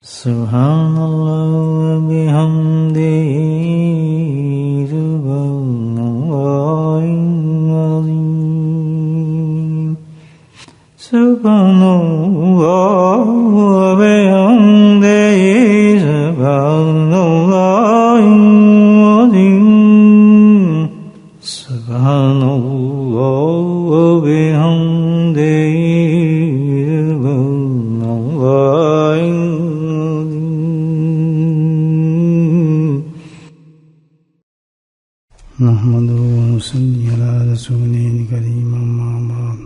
سبحان اللہ وبحمدہ سبحان اللہ العظیم سبحان اللہ وبحمدہ سبحان اللہ العظیم سبحان اللہ وبحمدہ نحمده ونصلي على رسوله الكريم أما بعد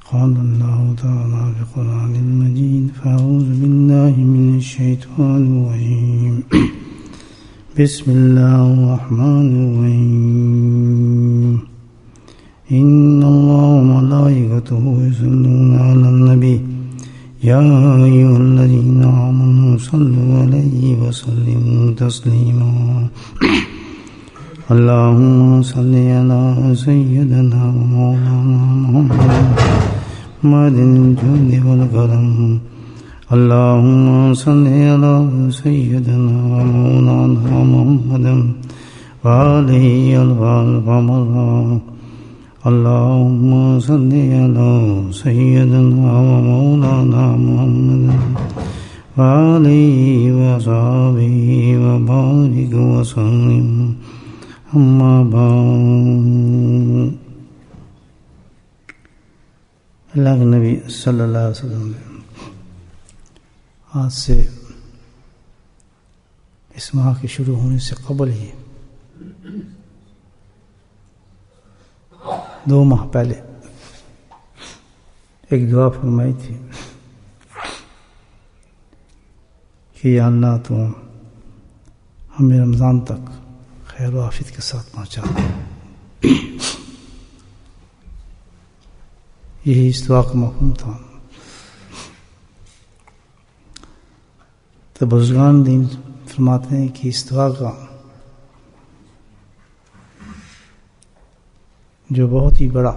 قال الله تعالى في القرآن المجيد فأعوذ بالله من الشيطان الرجيم بسم الله الرحمن الرحيم إن الله وملائكته يصلون على النبي يا أيها الذين آمنوا صلوا عليه وسلموا تسليما اللهم صل على سيدنا ومولانا محمد الجود والكرم اللهم صل على سيدنا ومولانا محمد وآله الغالب مرة اللهم صل على سيدنا ومولانا محمد وآله وصحبه وبارك وسلم اما بعد۔ اللہ کے نبی صلی اللہ علیہ وسلم نے آج سے اس ماہ کے شروع ہونے سے قبل ہی 2 ماہ پہلے ایک دعا فرمائی تھی کہ یا اللہ تو ہمیں رمضان تک خیر و عافیت کے ساتھ پہنچا دے۔ یہی اس دعا کا مفہوم تھا۔ تو بزرگان دین فرماتے ہیں کہ اس دعا کا جو بہت ہی بڑا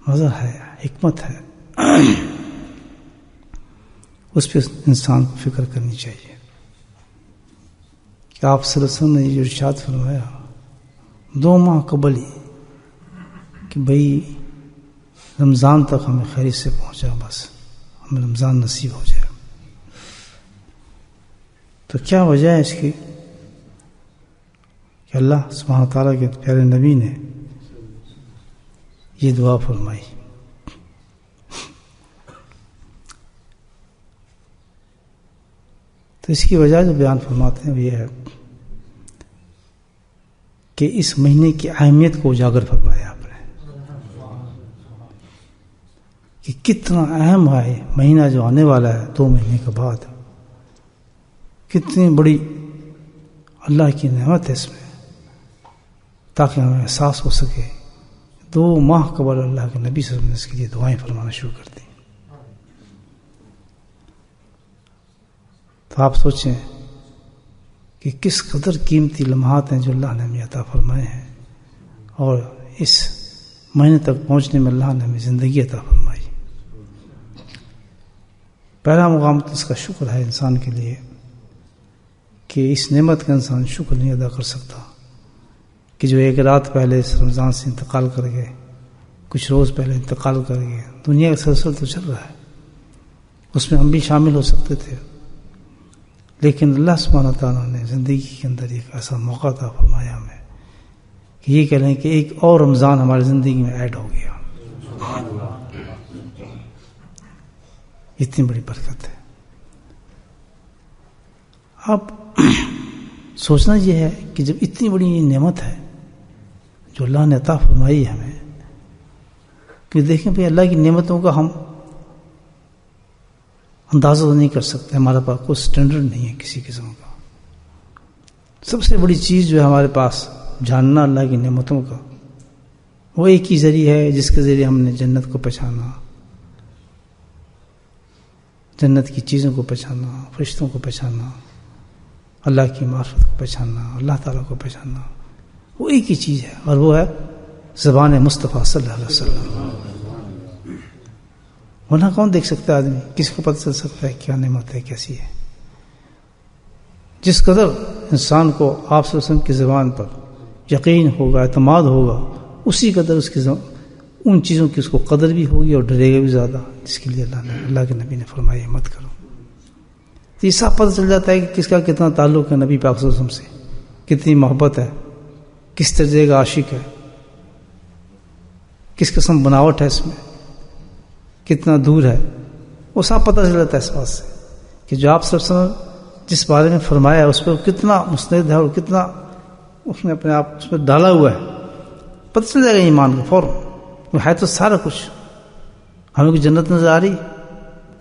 مظہر ہے، حکمت ہے، اس پہ انسان کو فکر کرنی چاہیے کہ آپ صلی اللہ علیہ وسلم نے یہ ارشاد فرمایا 2 ماہ قبل ہی کہ بھئی رمضان تک ہمیں خیریت سے پہنچا، بس ہمیں رمضان نصیب ہو جائے۔ تو کیا وجہ ہے اس کی کہ اللہ سبحانہ تعالیٰ کے پیارے نبی نے یہ دعا فرمائی؟ تو اس کی وجہ جو بیان فرماتے ہیں وہ یہ ہے کہ اس مہینے کی اہمیت کو اجاگر فرمایا آپ نے کہ کتنا اہم ہے مہینہ جو آنے والا ہے 2 مہینے کے بعد، کتنی بڑی اللہ کی نعمت ہے اس میں، تاکہ ہمیں احساس ہو سکے۔ 2 ماہ قبل اللہ کے نبی صلی اللہ علیہ وسلم نے اس کے لیے دعائیں فرمانا شروع کر دی۔ تو آپ سوچیں کہ کس قدر قیمتی لمحات ہیں جو اللہ نے ہمیں عطا فرمائے ہیں، اور اس مہینے تک پہنچنے میں اللہ نے ہمیں زندگی عطا فرمائی۔ پہلا مقام تو اس کا شکر ہے انسان کے لیے کہ اس نعمت کا انسان شکر نہیں ادا کر سکتا کہ جو 1 رات پہلے اس رمضان سے انتقال کر گئے، کچھ روز پہلے انتقال کر گئے۔ دنیا کا سلسلہ تو چل رہا ہے، اس میں ہم بھی شامل ہو سکتے تھے، لیکن اللہ سبحانہ تعالیٰ نے زندگی کے اندر ایک ایسا موقع عطا فرمایا ہمیں کہ یہ کہہ لیں کہ ایک اور رمضان ہماری زندگی میں ایڈ ہو گیا۔ اتنی بڑی برکت ہے۔ اب سوچنا یہ ہے کہ جب اتنی بڑی نعمت ہے جو اللہ نے عطا فرمائی ہے ہمیں، کہ دیکھیں بھئی اللہ کی نعمتوں کا ہم اندازہ نہیں کر سکتے، ہمارے پاس کوئی سٹینڈرڈ نہیں ہے کسی قسم کا۔ سب سے بڑی چیز جو ہے ہمارے پاس جاننا اللہ کی نعمتوں کا، وہ ایک ہی ذریعہ ہے جس کے ذریعے ہم نے جنت کو پہچانا، جنت کی چیزوں کو پہچانا، فرشتوں کو پہچانا، اللہ کی معرفت کو پہچاننا، اللہ تعالیٰ کو پہچاننا، وہ ایک ہی چیز ہے، اور وہ ہے زبان مصطفیٰ صلی اللہ علیہ وسلم۔ ورنہ کون دیکھ سکتا ہے آدمی؟ کس کو پتہ چل سکتا ہے کیا نعمت ہے کیسی ہے؟ جس قدر انسان کو آپ صلی اللہ علیہ وسلم کی زبان پر یقین ہوگا، اعتماد ہوگا، اسی قدر اس کی ان چیزوں کی اس کو قدر بھی ہوگی اور ڈرے گا بھی زیادہ، جس کے لیے اللہ کے نبی نے فرمایا مت کرو۔ تو یہ سب پتہ چل جاتا ہے کہ کس کا کتنا تعلق ہے نبی پاک صلی اللہ علیہ وسلم سے، کتنی محبت ہے، کس درجے کا عاشق ہے، کس قسم بناوٹ ہے اس میں، کتنا دور ہے، وہ سب پتہ چل جاتا ہے اس بات سے کہ جو آپ صلی اللہ علیہ وسلم جس بارے میں فرمایا ہے اس پہ کتنا مستند ہے اور کتنا اس نے اپنے آپ اس میں ڈالا ہوا ہے، پتہ چل جائے گا ایمان کو فوراً۔ وہ ہے تو سارا کچھ، ہمیں کوئی جنت نظر آ رہی،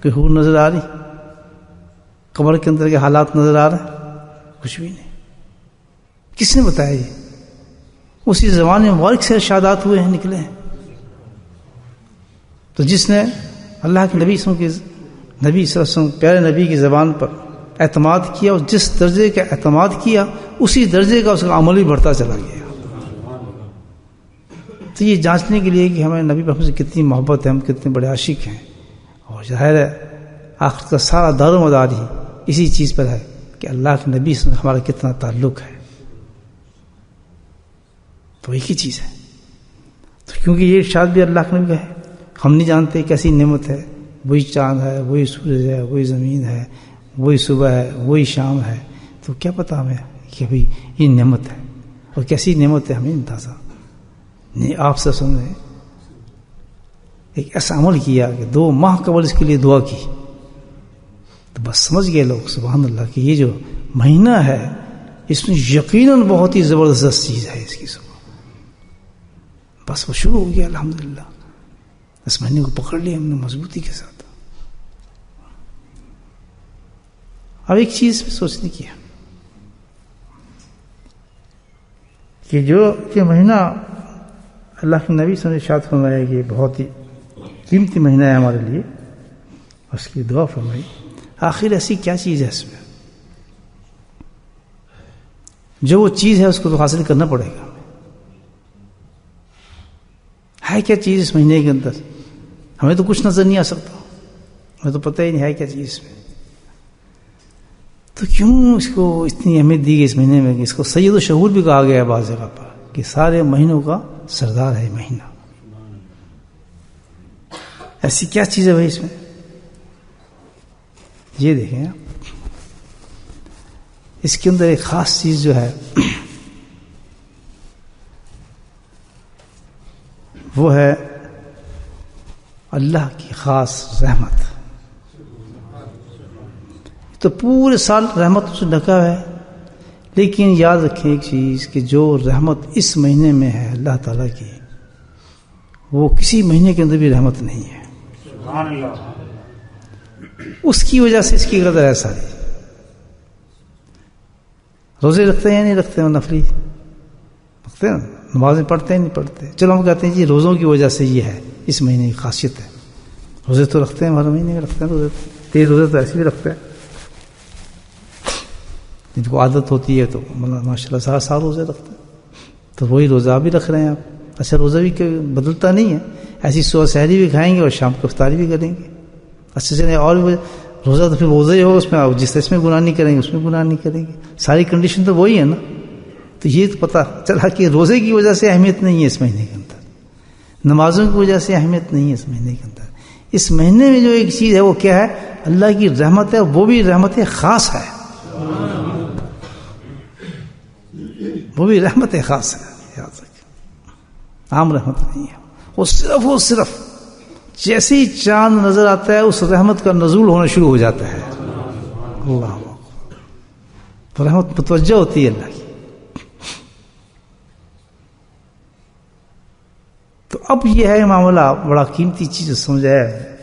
کوئی حور نظر آ رہی، قبر کے اندر کے حالات نظر آ رہے ہیں؟ کچھ بھی نہیں۔ کس نے بتایا؟ یہ اسی زبان میں مبارک سے ارشادات ہوئے ہیں، نکلے ہیں۔ تو جس نے اللہ کے نبی صلی اللہ علیہ وسلم پیارے نبی کی زبان پر اعتماد کیا، اور جس درجے کا اعتماد کیا اسی درجے کا اس کا عمل بھی بڑھتا چلا گیا۔ تو یہ جانچنے کے لیے کہ ہمیں نبی محمد سے کتنی محبت ہے، ہم کتنے بڑے عاشق ہیں، اور ظاہر ہے آخرت کا سارا دار و مدار ہی اسی چیز پر ہے کہ اللہ کے نبی سے ہمارا کتنا تعلق ہے۔ تو ایک ہی چیز ہے۔ تو کیونکہ یہ ارشاد بھی اللہ کے نبی کا ہے، ہم نہیں جانتے کیسی نعمت ہے، وہی چاند ہے، وہی سورج ہے، وہی زمین ہے، وہی صبح ہے، وہی شام ہے، تو کیا پتہ ہمیں کہ بھئی یہ نعمت ہے، اور کیسی نعمت ہے ہمیں اندازہ نہیں۔ آپ سے سن رہے ایک ایسا عمل کیا کہ 2 ماہ قبل اس کے لیے دعا کی، تو بس سمجھ گئے لوگ سبحان اللہ کہ یہ جو مہینہ ہے اس میں یقیناً بہت ہی زبردست چیز ہے اس کی صبح۔ بس وہ شروع ہو گیا الحمدللہ، اس مہینے کو پکڑ لیا ہم نے مضبوطی کے ساتھ۔ اب ایک چیز سوچنے کی ہے کہ جو یہ مہینہ اللہ کے نبی صلی اللہ علیہ وسلم نے ارشاد فرمایا کہ بہت ہی قیمتی مہینہ ہے ہمارے لیے، اس کی دعا فرمائی، آخر ایسی کیا چیز ہے اس میں؟ جو وہ چیز ہے اس کو تو حاصل کرنا پڑے گا۔ ہے کیا چیز اس مہینے کے اندر؟ ہمیں تو کچھ نظر نہیں آ سکتا، ہمیں تو پتہ ہی نہیں ہے کیا چیز اس میں۔ تو کیوں اس کو اتنی اہمیت دی گئی اس مہینے میں کہ اس کو سید و شہور بھی کہا گیا ہے بعض جگہ پر کہ سارے مہینوں کا سردار ہے مہینہ۔ ایسی کیا چیز ہے بھائی اس میں؟ یہ دیکھیں آپ، اس کے اندر ایک خاص چیز جو ہے وہ ہے اللہ کی خاص رحمت۔ تو پورے سال رحمت سے ڈھکا ہے، لیکن یاد رکھیں ایک چیز کہ جو رحمت اس مہینے میں ہے اللہ تعالیٰ کی، وہ کسی مہینے کے اندر بھی رحمت نہیں ہے۔ سبحان اللہ۔ اس کی وجہ سے اس کی قدر ہے ساری۔ روزے رکھتے ہیں یا نہیں رکھتے ہیں؟ نفلی رکھتے ہیں، نمازیں پڑھتے ہیں نہیں پڑھتے؟ چلو ہم کہتے ہیں جی روزوں کی وجہ سے یہ ہے، اس مہینے کی خاصیت ہے۔ روزے تو رکھتے ہیں، ہر مہینے رکھتے ہیں روزے، 3 روزے تو ایسے بھی رکھتے ہیں، جن کو عادت ہوتی ہے تو ماشاء اللہ سارا سال روزے رکھتے ہیں۔ تو وہی روزہ بھی رکھ رہے ہیں آپ۔ اچھا روزہ بھی بدلتا نہیں ہے، ایسی صبح سحری بھی کھائیں گے اور شام کو افطاری بھی کریں گے۔ اچھا چلے اور روزہ تو پھر روزہ ہی ہوگا، اس میں جس میں گناہ نہیں کریں گے اس میں گناہ نہیں کریں گے، ساری کنڈیشن تو وہی ہے نا۔ تو یہ تو پتہ چلا کہ روزے کی وجہ سے اہمیت نہیں ہے اس مہینے کے اندر، نمازوں کی وجہ سے اہمیت نہیں ہے اس مہینے کے اندر۔ اس مہینے میں جو ایک چیز ہے وہ کیا ہے؟ اللہ کی رحمت ہے، وہ بھی رحمت خاص ہے، وہ بھی رحمت خاص ہے، یاد رکھیں، عام رحمت نہیں ہے۔ وہ صرف جیسے ہی چاند نظر آتا ہے اس رحمت کا نزول ہونا شروع ہو جاتا ہے۔ اللہ تو رحمت متوجہ ہوتی ہے اللہ کی۔ تو اب یہ ہے معاملہ، بڑا قیمتی چیز سمجھایا ہے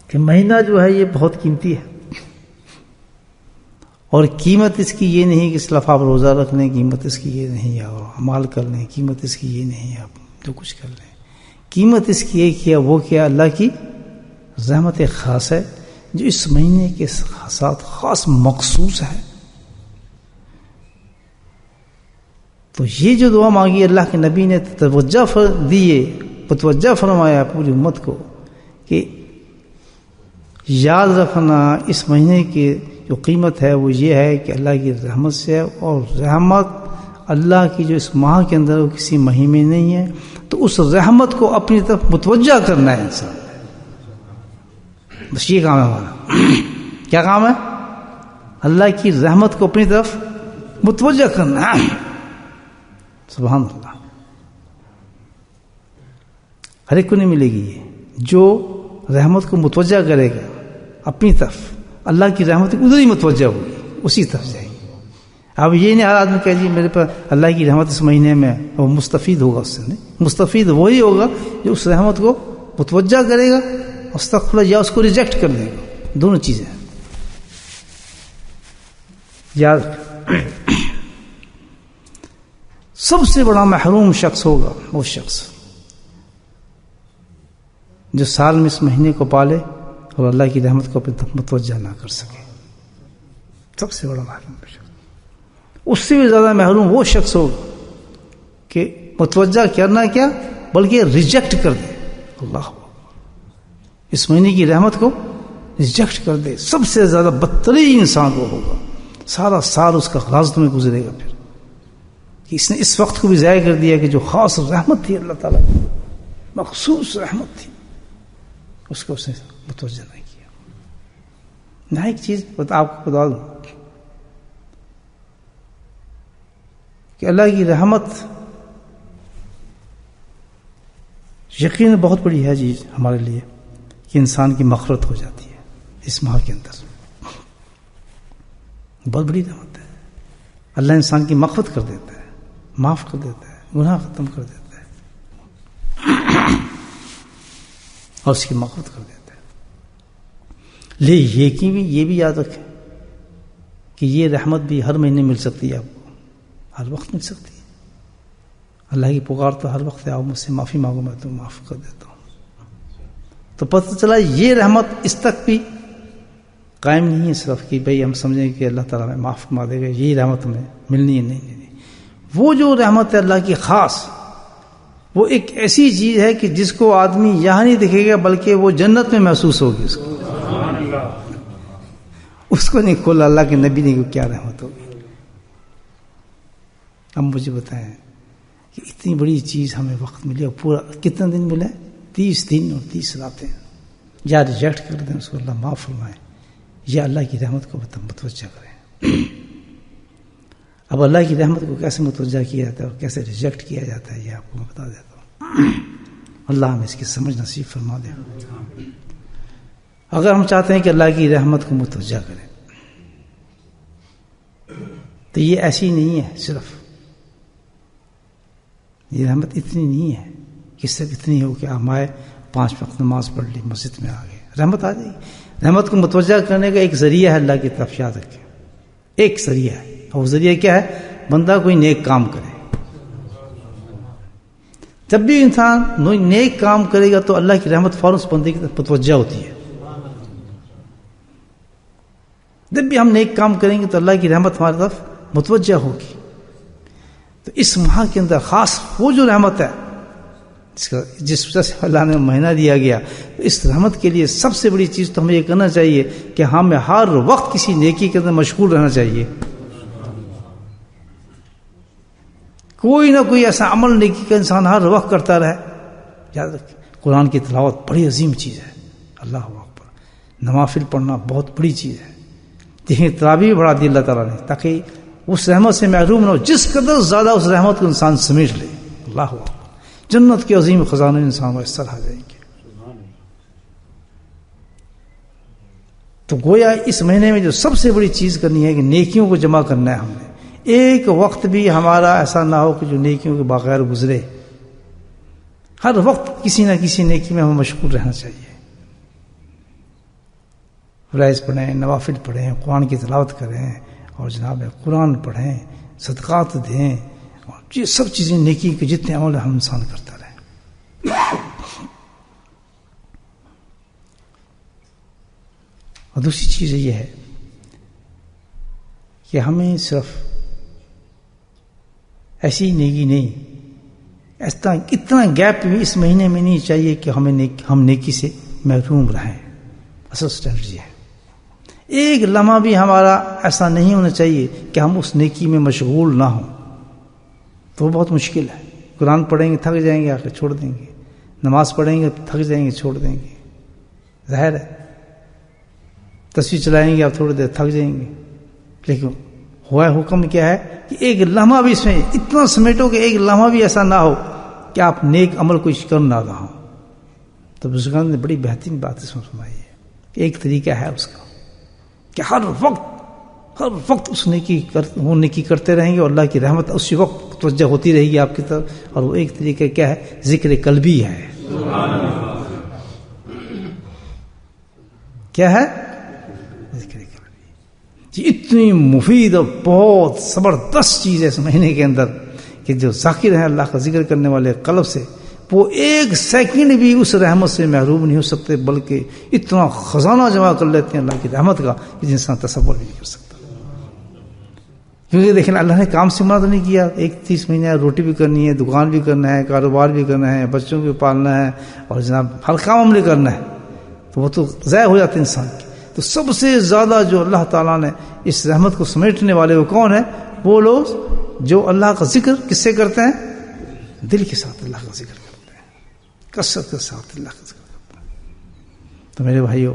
کہ مہینہ جو ہے یہ بہت قیمتی ہے، اور قیمت اس کی یہ نہیں کہ صرف آپ روزہ رکھ لیں، قیمت اس کی یہ نہیں ہے، اور عمال کر لیں، قیمت اس کی یہ نہیں ہے آپ جو کچھ کر لیں۔ قیمت اس کی ایک ہے، وہ کیا؟ اللہ کی رحمت خاص ہے جو اس مہینے کے ساتھ خاص مخصوص ہے۔ تو یہ جو دعا مانگی اللہ کے نبی نے توجہ دیے، متوجہ فرمایا پوری امت کو کہ یاد رکھنا اس مہینے کی جو قیمت ہے وہ یہ ہے کہ اللہ کی رحمت سے ہے، اور رحمت اللہ کی جو اس ماہ کے اندر وہ کسی مہینے میں نہیں ہے، تو اس رحمت کو اپنی طرف متوجہ کرنا ہے انسان. بس یہ کام ہے ہمارا. کیا کام ہے؟ اللہ کی رحمت کو اپنی طرف متوجہ کرنا ہے. سبحان اللہ. ہر ایک کو نہیں ملے گی یہ. جو رحمت کو متوجہ کرے گا اپنی طرف، اللہ کی رحمت ادھر ہی متوجہ ہوگی، اسی طرف جائے گی. اب یہ نہیں ہر آدمی کہہ جی میرے پر اللہ کی رحمت اس مہینے میں، وہ مستفید ہوگا اس سے. نہیں، مستفید وہی ہوگا جو اس رحمت کو متوجہ کرے گا، استغفر اللہ، یا اس کو ریجیکٹ کر دے گا. دونوں چیزیں یاد رکھ. سب سے بڑا محروم شخص ہوگا وہ شخص جو سال میں اس مہینے کو پالے اور اللہ کی رحمت کو اپنے تک متوجہ نہ کر سکے. سب سے بڑا محروم شخص. اس سے بھی زیادہ محروم وہ شخص ہوگا کہ متوجہ کرنا کیا بلکہ ریجیکٹ کر دے. اللہ اس مہینے کی رحمت کو ریجیکٹ کر دے. سب سے زیادہ بدترین انسان وہ ہوگا. سارا سال اس کا غازت میں گزرے گا پھر کہ اس نے اس وقت کو بھی ضائع کر دیا کہ جو خاص رحمت تھی اللہ تعالیٰ کی، مخصوص رحمت تھی، اس کو اس نے متوجہ نہیں کیا. نہ ایک چیز آپ کو بتا دوں کہ اللہ کی رحمت یقین بہت بڑی ہے چیز ہمارے لیے کہ انسان کی مغفرت ہو جاتی ہے اس ماہ کے اندر. بہت بڑی رحمت ہے. اللہ انسان کی مغفرت کر دیتا ہے، معاف کر دیتا ہے، گناہ ختم کر دیتا ہے اور اس کی مغفرت کر دیتا ہے. یہ بھی یاد رکھیں کہ یہ رحمت بھی ہر مہینے مل سکتی ہے، آپ کو ہر وقت مل سکتی ہے. اللہ کی پکار تو ہر وقت آؤ، مجھ سے معافی مانگو، میں تو معاف کر دیتا ہوں. تو پتہ چلا یہ رحمت اس تک بھی قائم نہیں ہے صرف کہ بھئی ہم سمجھیں کہ اللہ تعالیٰ ہمیں معاف فرما دے گا، یہی رحمت ہمیں ملنی ہے. نہیں. وہ جو رحمت ہے اللہ کی خاص، وہ ایک ایسی چیز ہے کہ جس کو آدمی یہاں نہیں دیکھے گا بلکہ وہ جنت میں محسوس ہوگی. اس کو نہیں کھولا اللہ کے نبی نے کیا رحمت ہوگی. اب مجھے بتائیں کہ اتنی بڑی چیز ہمیں وقت ملی اور پورا کتنا دن ملا ہے؟ 30 دن اور 30 راتیں. یا ریجیکٹ کر دیں اس کو، اللہ معاف فرمائے، یا اللہ کی رحمت کو متوجہ کریں. اب اللہ کی رحمت کو کیسے متوجہ کیا جاتا ہے اور کیسے ریجیکٹ کیا جاتا ہے یہ آپ کو میں بتا دیتا ہوں. اللہ ہمیں اس کی سمجھ نصیب فرما دے. اگر ہم چاہتے ہیں کہ اللہ کی رحمت کو متوجہ کریں تو یہ ایسی نہیں ہے. صرف یہ رحمت اتنی نہیں ہے کہ صرف اتنی ہو کہ ہم آئے 5 وقت نماز پڑھ لی، مسجد میں آ گئے. رحمت آ جائے گی. رحمت کو متوجہ کرنے کا ایک ذریعہ ہے اللہ کی طرف، یاد رکھیں. ایک ذریعہ ہے، اور وہ ذریعہ کیا ہے؟ بندہ کوئی نیک کام کرے. جب بھی انسان نیک کام کرے گا تو اللہ کی رحمت فوراً اس بندے کی طرف متوجہ ہوتی ہے. جب بھی ہم نیک کام کریں گے تو اللہ کی رحمت ہماری طرف متوجہ ہوگی. تو اس ماہ کے اندر خاص وہ جو رحمت ہے جس وجہ سے اللہ نے مہینہ دیا گیا، تو اس رحمت کے لیے سب سے بڑی چیز تو ہمیں یہ کرنا چاہیے کہ ہمیں ہر وقت کسی نیکی کے اندر مشغول رہنا چاہیے. کوئی نہ کوئی ایسا عمل نیکی کا انسان ہر وقت کرتا رہے. یاد رکھیں قرآن کی تلاوت بڑی عظیم چیز ہے. اللہ اکبر. نوافل پڑھنا بہت بڑی چیز ہے. دیکھیں تراویح بڑھا دی اللہ تعالیٰ نے تاکہ اس رحمت سے محروم نہ ہو. جس قدر زیادہ اس رحمت کو انسان سمیٹ لے، اللہ اکبر، جنت کے عظیم خزانے انسان میسر آ جائیں گے. تو گویا اس مہینے میں جو سب سے بڑی چیز کرنی ہے کہ نیکیوں کو جمع کرنا ہے. ہم نے ایک وقت بھی ہمارا ایسا نہ ہو کہ جو نیکیوں کے بغیر گزرے. ہر وقت کسی نہ کسی نیکی میں ہمیں مشغول رہنا چاہیے. فرائض پڑھیں، نوافل پڑھیں، قرآن کی تلاوت کریں، اور جناب قرآن پڑھیں، صدقات دیں، اور یہ سب چیزیں نیکی کے جتنے عمل ہم انسان کرتا رہے. اور دوسری چیز یہ ہے کہ ہمیں صرف ایسی نیکی نہیں، اتنا گیپ بھی اس مہینے میں نہیں چاہیے کہ ہم نیکی سے محروم رہیں. اصل اسٹریٹجی ہے. ایک لمحہ بھی ہمارا ایسا نہیں ہونا چاہیے کہ ہم اس نیکی میں مشغول نہ ہوں. تو وہ بہت مشکل ہے. قرآن پڑھیں گے تھک جائیں گے، آ کے چھوڑ دیں گے. نماز پڑھیں گے تھک جائیں گے، چھوڑ دیں گے. ظاہر ہے. تصویر چلائیں گے آپ تھوڑی دیر تھک جائیں گے. لیکن ہوا حکم کیا ہے کہ ایک لمحہ بھی اس میں اتنا سمیٹو کہ ایک لمحہ بھی ایسا نہ ہو کہ آپ نیک عمل کچھ کر نہ رہا. تو بزرگان نے بڑی بہترین بات اس میں فرمائی ہے. ایک طریقہ ہے اس کا کہ ہر وقت اس نیکی کرتے رہیں گے اور اللہ کی رحمت اسی وقت توجہ ہوتی رہے گی آپ کی طرف. اور وہ ایک طریقہ کیا ہے؟ ذکر قلبی ہے. کیا ہے؟ ذکر قلبی. جی اتنی مفید اور بہت زبردست چیز ہے اس مہینے کے اندر کہ جو ذاکر ہیں اللہ کا ذکر کرنے والے قلب سے، وہ ایک سیکنڈ بھی اس رحمت سے محروم نہیں ہو سکتے، بلکہ اتنا خزانہ جمع کر لیتے ہیں اللہ کی رحمت کا کہ انسان تصور بھی نہیں کر سکتا. کیونکہ دیکھیں اللہ نے کام سے منع تو نہیں کیا. 31 مہینے روٹی بھی کرنی ہے، دکان بھی کرنا ہے، کاروبار بھی کرنا ہے، بچوں کو پالنا ہے، اور جناب ہر کام عمل کرنا ہے. تو وہ تو ضائع ہو جاتے انسان کی. تو سب سے زیادہ جو اللہ تعالیٰ نے اس رحمت کو سمیٹنے والے وہ کون ہیں؟ وہ لوگ جو اللہ کا ذکر کس سے کرتے ہیں؟ دل کے ساتھ اللہ کا ذکر کرتے ہیں، کثرت کے ساتھ اللہ کا ذکر کرتے ہیں. تو میرے بھائیو،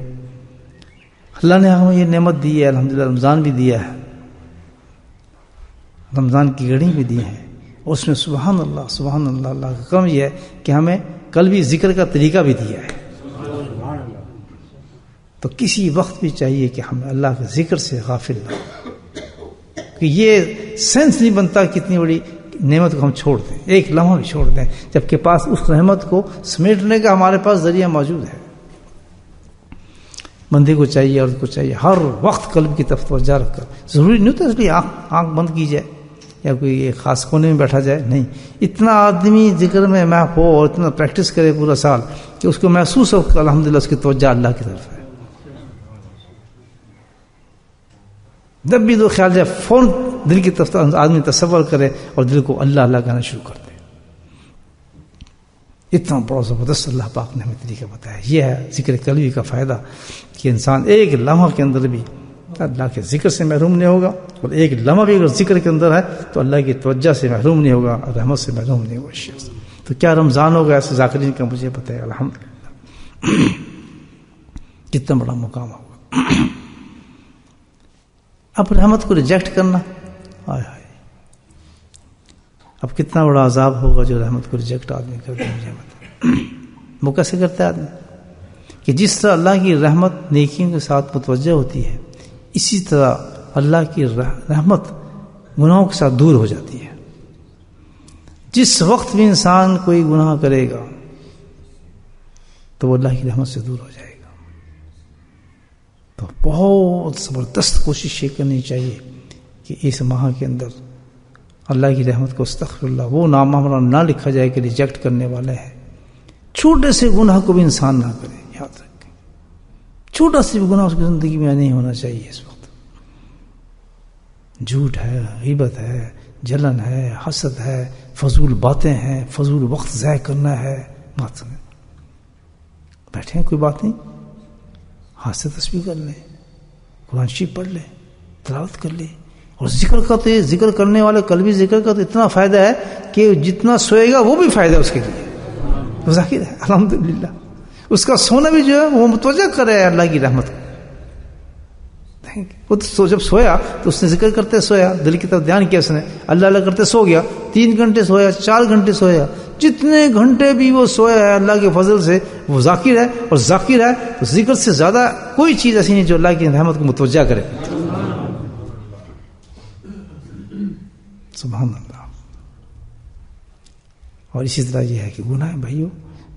اللہ نے ہمیں یہ نعمت دی ہے. الحمدللہ رمضان بھی دیا ہے، رمضان کی گھڑی بھی دی ہے. اور اس میں سبحان اللہ اللہ کا کرم یہ ہے کہ ہمیں قلبی ذکر کا طریقہ بھی دیا ہے. تو کسی وقت بھی چاہیے کہ ہم اللہ کے ذکر سے غافل نہ ہوں. کہ یہ سینس نہیں بنتا کتنی بڑی نعمت کو ہم چھوڑ دیں، ایک لمحہ بھی چھوڑ دیں، جبکہ پاس اس رحمت کو سمیٹنے کا ہمارے پاس ذریعہ موجود ہے. بندے کو چاہیے اور کو چاہیے ہر وقت قلب کی طرف توجہ رکھ کر. ضروری نہیں ہوتا اس لیے آنکھ بند کی جائے یا کوئی ایک خاص کونے میں بیٹھا جائے. نہیں، اتنا آدمی ذکر میں محو ہو اور اتنا پریکٹس کرے پورا سال کہ اس کو محسوس ہو کہ الحمدللہ اس کی توجہ اللہ کی طرف ہے. جب بھی دو خیال جائے فوراً دل کی طرف آدمی تصور کرے اور دل کو اللہ اللہ کہنا شروع کر دے. اتنا بڑا زبردست اللہ پاک نے ہمیں طریقہ بتایا. یہ ہے ذکر قلبی کا فائدہ کہ انسان ایک لمحہ کے اندر بھی اللہ کے ذکر سے محروم نہیں ہوگا، اور ایک لمحہ بھی اگر ذکر کے اندر ہے تو اللہ کی توجہ سے محروم نہیں ہوگا اور رحمت سے محروم نہیں ہوگا. تو کیا رمضان ہوگا ایسے ذاکرین کا مجھے پتہ ہے الحمدللہ کتنا بڑا مقام ہوگا. اب رحمت کو ریجیکٹ کرنا، ہائے ہائے، اب کتنا بڑا عذاب ہوگا جو رحمت کو ریجیکٹ آدمی کرتے ہیں. مجھے بتا وہ کیسے کرتا ہے آدمی؟ کہ جس طرح اللہ کی رحمت نیکیوں کے ساتھ متوجہ ہوتی ہے، اسی طرح اللہ کی رحمت گناہوں کے ساتھ دور ہو جاتی ہے. جس وقت بھی انسان کوئی گناہ کرے گا تو وہ اللہ کی رحمت سے دور ہو جائے گا. تو بہت زبردست کوشش یہ کرنی چاہیے کہ اس ماہ کے اندر اللہ کی رحمت کو استغفر اللہ وہ نام ہمارا نہ لکھا جائے کہ ریجیکٹ کرنے والے ہیں. چھوٹے سے گناہ کو بھی انسان نہ کرے. یاد رکھیں، چھوٹا سے بھی گناہ اس کی زندگی میں نہیں ہونا چاہیے. اس وقت جھوٹ ہے، غیبت ہے، جلن ہے، حسد ہے، فضول باتیں ہیں، فضول وقت ضائع کرنا ہے. بات سنیں، بیٹھے ہیں کوئی بات نہیں، ہاتھ سے تسبیح کر لیں، قرآن شریف پڑھ لیں، تلاوت کر لیں. اور ذکر کا تو ذکر کرنے والے قلبی ذکر کا تو اتنا فائدہ ہے کہ جتنا سوئے گا وہ بھی فائدہ اس کے لیے. وہ ذاکر ہے الحمدللہ. اس کا سونا بھی جو ہے وہ متوجہ کر رہا ہے اللہ کی رحمت کو. وہ تو جب سویا تو اس نے ذکر کرتے سویا، دل کی طرف دھیان کیا اس نے، اللہ اللہ کرتے سو گیا. 3 گھنٹے سویا، 4 گھنٹے سویا، جتنے گھنٹے بھی وہ سویا ہے اللہ کے فضل سے وہ ذاکر ہے. اور ذاکر ہے تو ذکر سے زیادہ کوئی چیز ایسی نہیں جو اللہ کی رحمت کو متوجہ کرے. سبحان اللہ. اور اسی طرح یہ ہے کہ گناہ ہے بھائیو،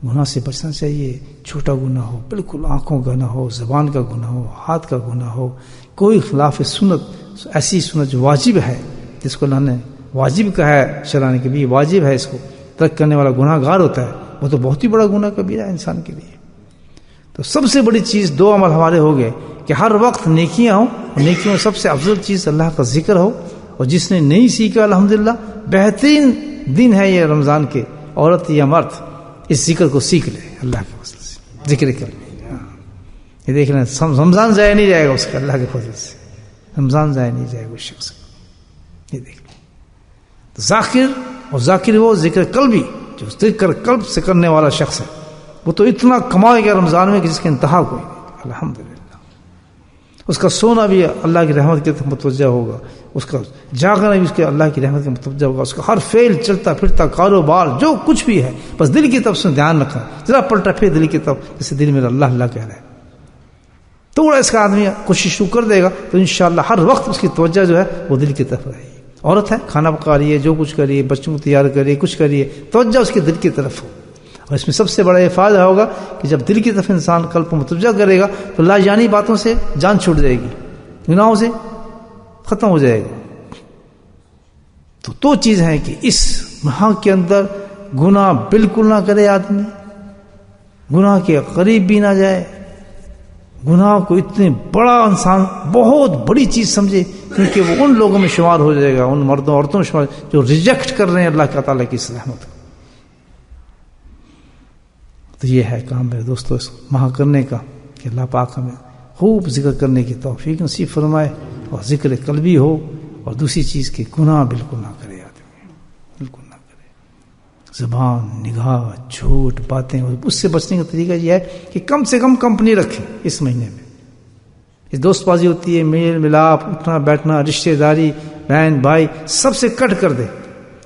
گناہ سے بچنا چاہیے. چھوٹا گناہ ہو، بالکل آنکھوں کا نہ ہو، زبان کا گناہ ہو، ہاتھ کا گناہ ہو، کوئی خلاف سنت، ایسی سنت جو واجب ہے جس کو اللہ نے واجب کہا ہے شرع نے کہ بھی واجب ہے، اس کو ترک کرنے والا گناہ گار ہوتا ہے. وہ تو بہت ہی بڑا گناہ کبیرہ ہے انسان کے لیے. تو سب سے بڑی چیز 2 عمل ہمارے ہو گئے کہ ہر وقت نیکیاں ہوں، اور نیکیوں میں سب سے افضل چیز اللہ کا ذکر ہو. اور جس نے نہیں سیکھا الحمدللہ بہترین دن ہے یہ رمضان کے، عورت یا مرد اس ذکر کو سیکھ لے اللہ کے واسطے سے. ذکر کر لے یہ دیکھ لیں رمضان ضائع نہیں جائے گا اس کا، اللہ کے فضل سے رمضان ضائع نہیں جائے گا اس شخص کا. یہ دیکھ لیں ذاکر، اور ذاکر وہ ذکر قلبی جو ذکر قلب سے کرنے والا شخص ہے، وہ تو اتنا کمائے گا رمضان میں کہ جس کی انتہا کوئی نہیں. الحمدللہ اس کا سونا بھی اللہ کی رحمت کی طرف متوجہ ہوگا، اس کا جاگنا بھی اس کے اللہ کی رحمت کی متوجہ ہوگا، اس کا ہر فعل چلتا پھرتا کاروبار جو کچھ بھی ہے بس دل کی طرف سے دھیان رکھنا، ذرا پلٹا پھر دل کی طرف، جیسے دل میں اللہ اللہ کہہ رہا ہے. تھوڑا اس کا آدمی کوشش شروع کر دے گا تو انشاءاللہ ہر وقت اس کی توجہ جو ہے وہ دل کی طرف رہے گی. عورت ہے کھانا پکا رہی ہے، جو کچھ کر رہی ہے، بچوں کو تیار کر رہی ہے، کچھ کر رہی ہے، توجہ اس کے دل کی طرف ہو. اور اس میں سب سے بڑا یہ فائدہ ہوگا کہ جب دل کی طرف انسان قلب کو متوجہ کرے گا تو لاجانی باتوں سے جان چھوٹ جائے گی، گناہوں سے ختم ہو جائے گا. تو چیز ہے کہ اس ماہ کے اندر گناہ بالکل نہ کرے آدمی، گناہ کے قریب بھی نہ جائے، گناہ کو اتنے بڑا انسان بہت بڑی چیز سمجھے، کیونکہ وہ ان لوگوں میں شمار ہو جائے گا، ان مردوں عورتوں میں شمار جو ریجیکٹ کر رہے ہیں اللہ تعالیٰ کی اس رحمت کو. تو یہ ہے کام میرے دوستو اس ماہ کرنے کا کہ اللہ پاک ہمیں خوب ذکر کرنے کی توفیق نصیب فرمائے، اور ذکر قلبی ہو، اور دوسری چیز کہ گناہ بالکل نہ کرے آدمی، بالکل نہ کرے. زبان، نگاہ، جھوٹ باتیں، اس سے بچنے کا طریقہ یہ ہے کہ کم سے کم کمپنی رکھیں اس مہینے میں. یہ دوست بازی ہوتی ہے، میل ملاپ، اٹھنا بیٹھنا، رشتہ داری، بہن بھائی سب سے کٹ کر دے.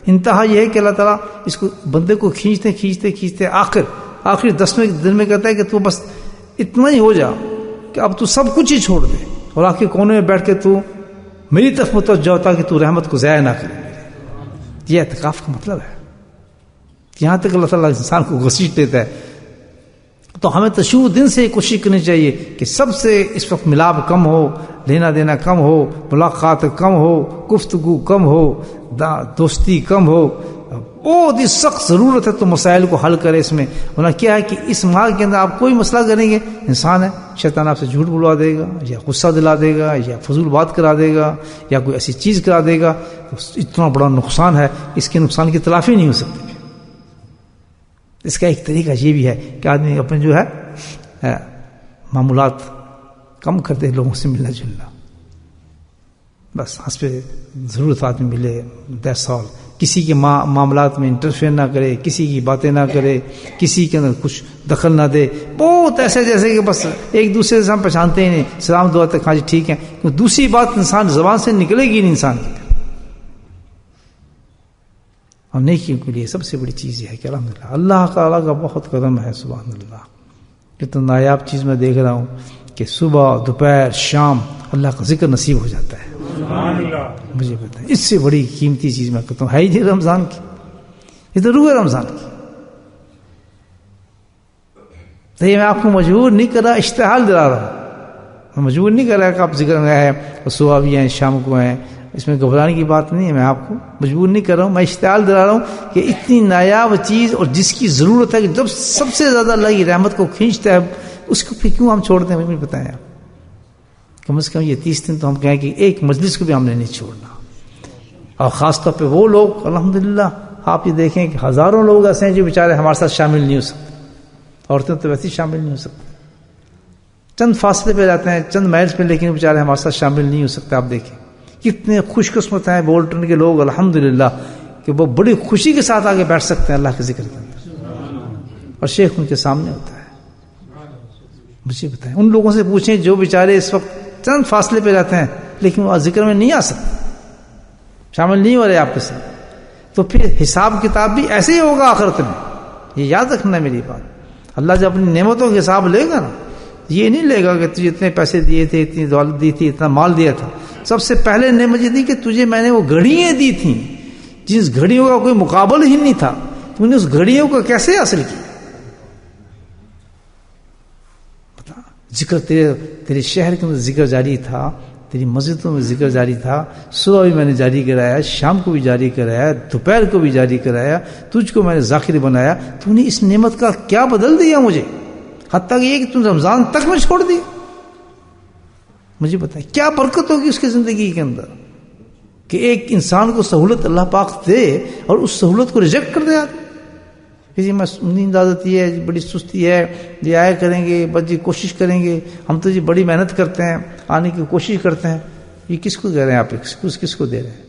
انتہا یہ ہے کہ اللہ تعالیٰ اس کو بندے کو کھینچتے کھینچتے کھینچتے آخری 10ویں دن میں کہتا ہے کہ تو بس اتنا ہی ہو جا کہ اب تو سب کچھ ہی چھوڑ دے، اور آخر کونے میں بیٹھ کے تو میری طرف متوجہ ہوتا کہ تو رحمت کو ضائع نہ کرے. یہ اعتکاف کا مطلب ہے. یہاں تک اللہ تعالیٰ انسان کو گھسیٹ دیتا ہے. تو ہمیں تو شروع دن سے کوشش کرنی چاہیے کہ سب سے اس وقت ملاپ کم ہو، لینا دینا کم ہو، ملاقات کم ہو، گفتگو کم ہو، دوستی کم ہو. بہت ہی سخت ضرورت ہے تو مسائل کو حل کرے اس میں. ورنہ کیا ہے کہ اس ماہ کے اندر آپ کوئی مسئلہ کریں گے، انسان ہے شیطان آپ سے جھوٹ بلوا دے گا، یا غصہ دلا دے گا، یا فضول بات کرا دے گا، یا کوئی ایسی چیز کرا دے گا. تو اتنا بڑا نقصان ہے، اس کے نقصان کی تلافی نہیں ہو سکتی. اس کا ایک طریقہ یہ بھی ہے کہ آدمی اپنے جو ہے معمولات کم کر دے، لوگوں سے ملنا جلنا، بس ہنس پہ ضرورت آدمی ملے، 10 سال کسی کے معاملات میں انٹرفیئر نہ کرے، کسی کی باتیں نہ کرے، کسی کے اندر کچھ دخل نہ دے. بہت ایسے جیسے کہ بس ایک دوسرے سے ہم پہچانتے ہی نہیں، سلام دعا تک ہاں جی ٹھیک ہے، دوسری بات انسان زبان سے نکلے گی نہیں انسان کی. اور نیکیوں کے لیے سب سے بڑی چیز یہ ہے کہ الحمدللہ اللہ تعالیٰ کا بہت کرم ہے. سبحان اللہ، کتنا نایاب چیز میں دیکھ رہا ہوں کہ صبح دوپہر شام اللہ کا ذکر نصیب ہو جاتا ہے. مجھے پتا ہے اس سے بڑی قیمتی چیز میں کہتا ہوں ہے ہی نہیں رمضان کی. یہ تو روح ہے رمضان کی. تو یہ میں آپ کو مجبور نہیں کر رہا، اشتعال دلا رہا ہوں. میں مجبور نہیں کر رہا کہ آپ ذکر میں آئے صبح بھی ہیں شام کو ہیں، اس میں گھبرانے کی بات نہیں ہے. میں آپ کو مجبور نہیں کر رہا ہوں، میں اشتعال دلا رہا ہوں کہ اتنی نایاب چیز اور جس کی ضرورت ہے کہ جب سب سے زیادہ اللہ کی رحمت کو کھینچتا ہے اس کو پھر کیوں ہم چھوڑ دیں. مجھے بتائیں آپ، کم از کم یہ 30 دن تو ہم کہیں کہ ایک مجلس کو بھی ہم نے نہیں چھوڑنا. اور خاص طور پہ وہ لوگ الحمدللہ آپ یہ دیکھیں کہ ہزاروں لوگ ایسے ہیں جو بیچارے ہمارے ساتھ شامل نہیں ہو سکتے. عورتیں تو ویسے ہی شامل نہیں ہو سکتی، چند فاصلے پہ جاتے ہیں، چند مائلز پہ، لیکن بیچارے ہمارے ساتھ شامل نہیں ہو سکتے. آپ دیکھیں کتنے خوش قسمت ہیں بولٹن کے لوگ الحمدللہ کہ وہ بڑی خوشی کے ساتھ آگے بیٹھ سکتے ہیں اللہ کے ذکر کے اندر، اور شیخ ان کے سامنے ہوتا ہے. مجھے بتائیں ان لوگوں سے پوچھیں جو بیچارے اس وقت چند فاصلے پہ رہتے ہیں لیکن وہ ذکر میں نہیں آ سکتے، شامل نہیں ہو رہے آپ کے ساتھ. تو پھر حساب کتاب بھی ایسے ہی ہوگا آخرت میں. یہ یاد رکھنا میری بات. اللہ جب اپنی نعمتوں کا حساب لے گا نا، یہ نہیں لے گا کہ تجھے اتنے پیسے دیے تھے، اتنی دولت دی تھی، اتنا مال دیا تھا. سب سے پہلے نعمت یہ تھی کہ تجھے میں نے وہ گھڑیاں دی تھیں جس گھڑیوں کا کوئی مقابل ہی نہیں تھا. تم نے اس گھڑیوں کو کیسے حاصل کیا؟ بتا. ذکر تیرے شہر کے اندر ذکر جاری تھا، تیری مسجدوں میں ذکر جاری تھا. صبح بھی میں نے جاری کرایا، شام کو بھی جاری کرایا، دوپہر کو بھی جاری کرایا. تجھ کو میں نے ذاکر بنایا. تو نے اس نعمت کا کیا بدل دیا مجھے، حتیٰ کہ یہ کہ تم رمضان تک میں چھوڑ دی. مجھے بتائیں کیا برکت ہوگی اس کی زندگی کے اندر کہ ایک انسان کو سہولت اللہ پاک دے اور اس سہولت کو ریجیکٹ کر دے آدمی. کسی میں نیند آ جاتی ہے، بڑی سستی ہے، یہ آیا کریں گے، بس جی کوشش کریں گے، ہم تو جی بڑی محنت کرتے ہیں، آنے کی کوشش کرتے ہیں. یہ کس کو کہہ رہے ہیں آپ؟ کس کو دے رہے ہیں؟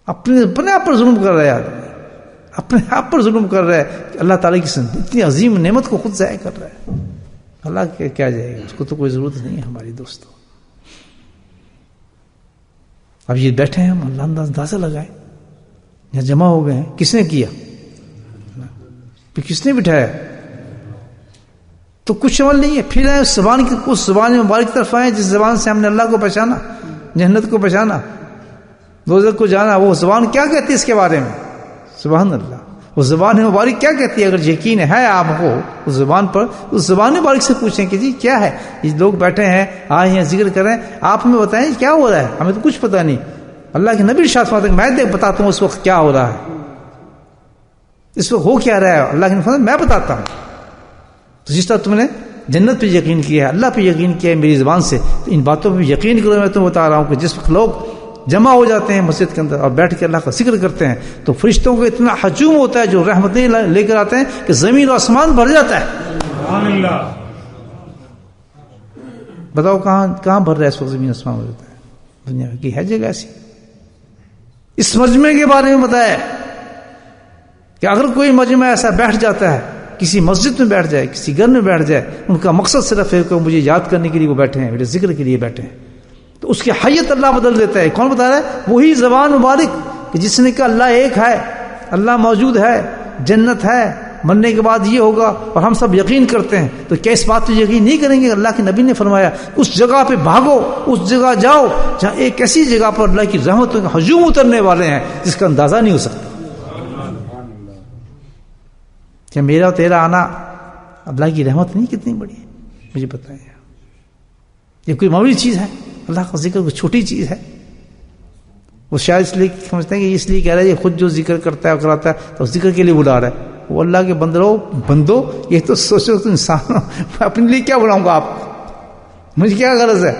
اپنے آپ پر ظلم کر رہے ہیں آدمی، اپنے آپ پر ظلم کر رہا ہے کہ اللہ تعالیٰ کی اتنی عظیم نعمت کو خود ضائع کر رہا ہے. اللہ کیا جائے گا، اس کو تو کوئی ضرورت نہیں ہے ہماری دوستوں. اب یہ بیٹھے ہیں ہم، اللہ اندازہ لگائے یہاں جمع ہو گئے ہیں، کس نے کیا؟ کس نے بٹھایا؟ تو کچھ عمل نہیں ہے. پھر آئے اس زبان مبارک طرف آئے جس زبان سے ہم نے اللہ کو پہچانا، جنت کو پہچانا، دوزخ کو جانا. وہ زبان کیا کہتی ہے اس کے بارے میں؟ سبحان اللہ. وہ زبان مبارک کیا کہتی ہے؟ اگر یقین ہے آپ کو اس زبان پر، اس زبان مبارک سے پوچھیں کہ جی کیا ہے؟ یہ لوگ بیٹھے ہیں، آئے ہیں، ذکر کر رہے ہیں، آپ ہمیں بتائیں کیا ہو رہا ہے؟ ہمیں تو کچھ پتہ نہیں. اللہ کے نبی ارشاد فرماتے ہیں میں بتاتا ہوں اس وقت کیا ہو رہا ہے، اس وقت ہو کیا رہا ہے. اللہ کے نبی فرماتے ہیں میں بتاتا ہوں. تو جس طرح تم نے جنت پہ یقین کیا ہے، اللہ پہ یقین کیا ہے میری زبان سے، تو ان باتوں پہ یقین کرو. میں تمہیں بتا رہا ہوں کہ جس وقت لوگ جمع ہو جاتے ہیں مسجد کے اندر اور بیٹھ کے اللہ کا ذکر کرتے ہیں تو فرشتوں کو اتنا ہجوم ہوتا ہے جو رحمتیں لے کر آتے ہیں کہ زمین و آسمان بھر جاتا ہے. سبحان اللہ. بتاؤ کہاں بھر رہا ہے اس وقت زمین آسمان بھر جاتا ہے؟ دنیا کی ہے جگہ ایسی. اس مجمع کے بارے میں بتایا کہ اگر کوئی مجمع ایسا بیٹھ جاتا ہے، کسی مسجد میں بیٹھ جائے، کسی گھر میں بیٹھ جائے، ان کا مقصد صرف ہے کہ مجھے یاد کرنے کے لیے وہ بیٹھے ہیں، میرے ذکر کے لیے بیٹھے ہیں، تو اس کی حیت اللہ بدل دیتا ہے. کون بتا رہا ہے؟ وہی زبان مبارک کہ جس نے کہا اللہ ایک ہے، اللہ موجود ہے، جنت ہے، مرنے کے بعد یہ ہوگا، اور ہم سب یقین کرتے ہیں. تو کیا اس بات پہ یقین نہیں کریں گے؟ اللہ کے نبی نے فرمایا اس جگہ پہ بھاگو، اس جگہ جاؤ جہاں ایک ایسی جگہ پر اللہ کی رحمتوں کے ہجوم اترنے والے ہیں جس کا اندازہ نہیں ہو سکتا. کہ میرا تیرا آنا اللہ کی رحمت نہیں کتنی بڑی ہے، مجھے بتائیں. یہ کوئی معمولی چیز ہے؟ اللہ کا ذکر کوئی چھوٹی چیز ہے؟ وہ شاید اس لیے سمجھتے ہیں کہ اس لیے کہہ رہا ہے یہ خود جو ذکر کرتا ہے کراتا ہے تو ذکر کے لیے بلا رہا ہے. وہ اللہ کے بندو یہ تو سوچو تو انسان ہو، میں اپنے لیے کیا بلاؤں گا آپ کو؟ مجھے کیا غرض ہے؟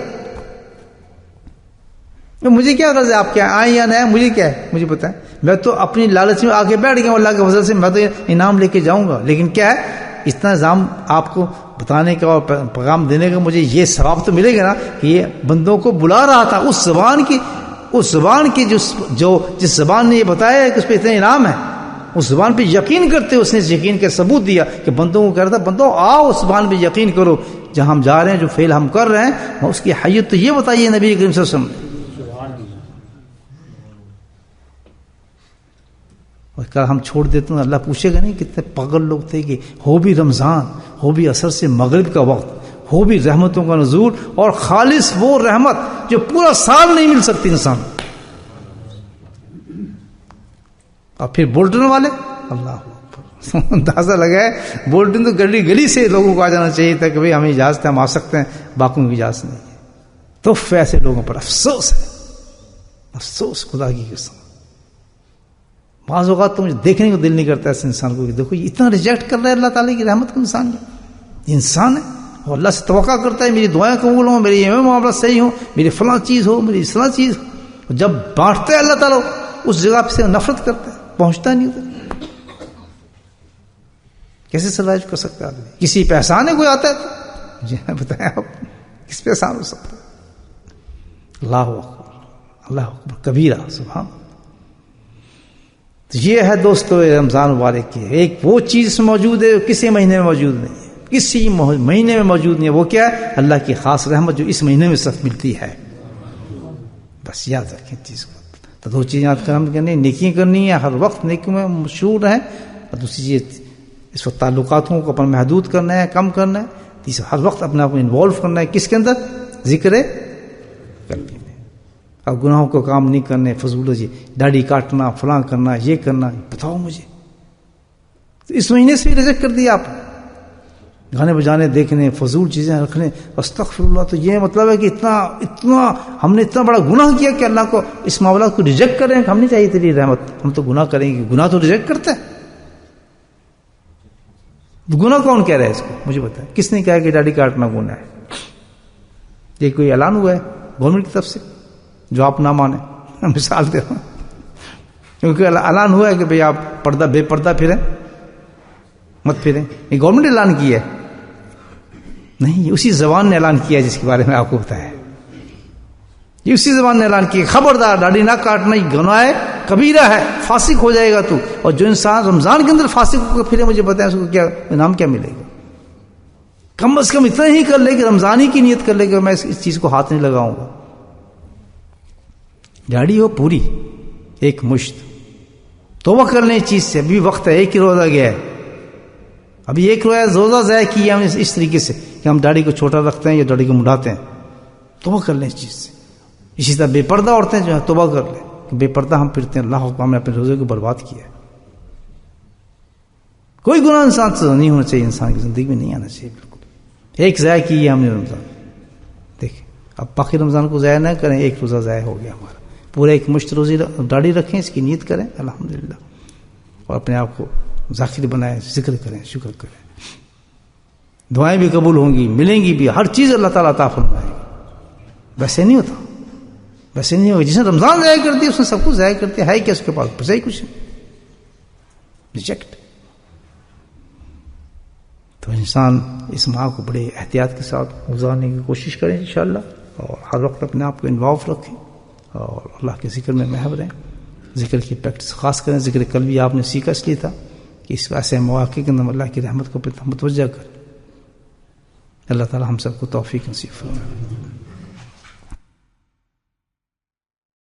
مجھے کیا غرض ہے آپ کیا آئیں یا نہ آئیں؟ مجھے کیا ہے؟ مجھے پتہ ہے. میں تو اپنی لالچ میں آ کے بیٹھ گیا ہوں، اللہ کے فضل سے میں تو انعام لے کے جاؤں گا. لیکن کیا ہے اتنا نظام آپ کو بتانے کا اور پیغام دینے کا، مجھے یہ ثواب تو ملے گا نا کہ یہ بندوں کو بلا رہا تھا اس زبان کی جس زبان نے یہ بتایا ہے کہ اس پہ اتنا انعام ہے، اس زبان پہ یقین کرتے اس نے یقین کا ثبوت دیا کہ بندوں کو کہہ رہا تھا بندوں آؤ اس زبان پہ یقین کرو، جہاں ہم جا رہے ہیں جو فعل ہم کر رہے ہیں اس کی حیت تو یہ بتائیے نبی کریم صلی اللہ علیہ وسلم. اور کل ہم چھوڑ دیتے ہیں، اللہ پوچھے گا نہیں کتنے پاگل لوگ تھے کہ ہو بھی رمضان، ہو بھی عصر سے مغرب کا وقت، ہو بھی رحمتوں کا نزول، اور خالص وہ رحمت جو پورا سال نہیں مل سکتی انسان. اور پھر بولٹن والے اللہ اندازہ لگائے، بولٹن تو گلی سے لوگوں کو آ جانا چاہیے تھا کہ بھئی ہمیں اجازت ہے، ہم آ سکتے ہیں، باقیوں کی اجازت نہیں ہے. تو ایسے لوگوں پر افسوس ہے، افسوس خدا کی قسم. بعض اوقات تو مجھے دیکھنے کو دل نہیں کرتا ایسے انسان کو کہ دیکھو یہ اتنا ریجیکٹ کر رہا ہے اللہ تعالیٰ کی رحمت کو. انسان یہ انسان ہے اور اللہ سے توقع کرتا ہے میری دعائیں قبول ہوں، میری یہ معاملہ صحیح ہو، میری فلاں چیز ہو، میری فلاں چیز ہو. جب بانٹتا ہے اللہ تعالیٰ اس جگہ پہ سے نفرت کرتا ہے، پہنچتا نہیں ادھر. کیسے سروائیو کر سکتا ہے آدمی؟ کسی پہ احسان ہے کوئی آتا ہے تو مجھے بتائیں آپ کس پہ احسان ہو سکتا ہے؟ اللہ اکبر، اللہ اکبر کبیرہ، سبحان. تو یہ ہے دوستو رمضان مبارک کی ایک وہ چیز موجود ہے کسی مہینے میں موجود نہیں ہے، کسی مہینے میں موجود نہیں ہے. وہ کیا ہے؟ اللہ کی خاص رحمت جو اس مہینے میں صرف ملتی ہے. بس یاد رکھیں چیز کو. تو دو چیزیں یاد کرنی، نیکی کرنی ہے، ہر وقت نیکی میں مشہور رہیں، اور دوسری چیز اس وقت تعلقاتوں کو اپنا محدود کرنا ہے، کم کرنا ہے. تیسرا ہر وقت اپنے آپ کو انوالو کرنا ہے کس کے اندر؟ ذکر کرنے میں. اب گناہوں کو کام نہیں کرنے، فضول جی داڑھی کاٹنا، فلاں کرنا، یہ کرنا، بتاؤ مجھے. تو اس مہینے سے ریجیکٹ کر دیا آپ، گانے بجانے دیکھنے، فضول چیزیں رکھنے. استغفر اللہ. تو یہ مطلب ہے کہ اتنا ہم نے اتنا بڑا گناہ کیا کہ اللہ کو اس معاملات کو ریجیکٹ کریں کہ ہم نہیں چاہیے تیری رحمت، ہم تو گناہ کریں گے. گناہ تو ریجیکٹ کرتا ہے. گناہ کون کہہ رہا ہے اس کو؟ مجھے بتائیں کس نے کہا کہ داڑھی کاٹنا گناہ ہے؟ یہ کوئی اعلان ہوا ہے گورنمنٹ کی طرف سے جو آپ نہ مانیں؟ مثال دے رہا ہوں. کیونکہ اعلان ہوا ہے کہ بھئی آپ پردہ بے پردہ پھریں، مت پھریں. یہ گورنمنٹ نے اعلان کیا ہے نہیں، اسی زبان نے اعلان کیا ہے جس کے بارے میں آپ کو بتایا ہے. یہ اسی زبان نے اعلان کیا، خبردار داڑھی نہ کاٹنا، یہ گناہ ہے، کبیرہ ہے، فاسق ہو جائے گا تو. اور جو انسان رمضان کے اندر فاسق ہو کر پھرے، مجھے بتائیں اس کو کیا انعام کیا ملے گا؟ کم از کم اتنا ہی کر لے کہ رمضان ہی کی نیت کر لے کہ میں اس چیز کو ہاتھ نہیں لگاؤں گا. داڑھی ہو پوری ایک مشت، توبہ کر لیں اس چیز سے. ابھی وقت ہے، ایک ہی روزہ گیا ہے، ابھی ایک روزہ ضائع کیا ہم اس طریقے سے کہ ہم داڑھی کو چھوٹا رکھتے ہیں یا داڑھی کو مڑاتے ہیں. توبہ کر لیں اس چیز سے. اسی طرح بے پردہ عورتیں جو ہیں توبہ کر لیں کہ بے پردہ ہم پھرتے ہیں، اللہ حکم نے اپنے روزے کو برباد کیا ہے. کوئی گناہ انسان سے نہیں ہونا چاہیے، انسان کی زندگی میں نہیں آنا چاہیے بالکل. ایک ضائع کی ہے ہم نے رمضان، دیکھیں اب باقی رمضان کو ضائع نہ کریں. ایک روزہ ضائع ہو گیا ہمارا، پورا ایک مشت روزی داڑھی رکھیں، اس کی نیت کریں الحمدللہ، اور اپنے آپ کو ذاکر بنائیں، ذکر کریں، شکر کریں. دعائیں بھی قبول ہوں گی، ملیں گی بھی، ہر چیز اللہ تعالیٰ عطا فرمائے گا. ویسے نہیں ہوتا، ویسے نہیں ہوگا. جس نے رمضان ضائع کر دیا اس نے سب کچھ ضائع کر دیا. ہے کیا اس کے پاس؟ بس ہی کچھ نہیں، ریجیکٹ. تو انسان اس ماہ کو بڑے احتیاط کے ساتھ گزارنے کی کوشش کریں انشاءاللہ، اور ہر وقت اپنے آپ کو انوالو رکھیں اور اللہ کے ذکر میں محو رہیں. ذکر کی پریکٹس خاص کریں. ذکر قلبی آپ نے سیکھا اس لیے تھا کہ اس ایسے مواقع کے اندر اللہ کی رحمت کو متوجہ کریں. اللہ تعالی ہم سب کو توفیق نصیب فرمائے.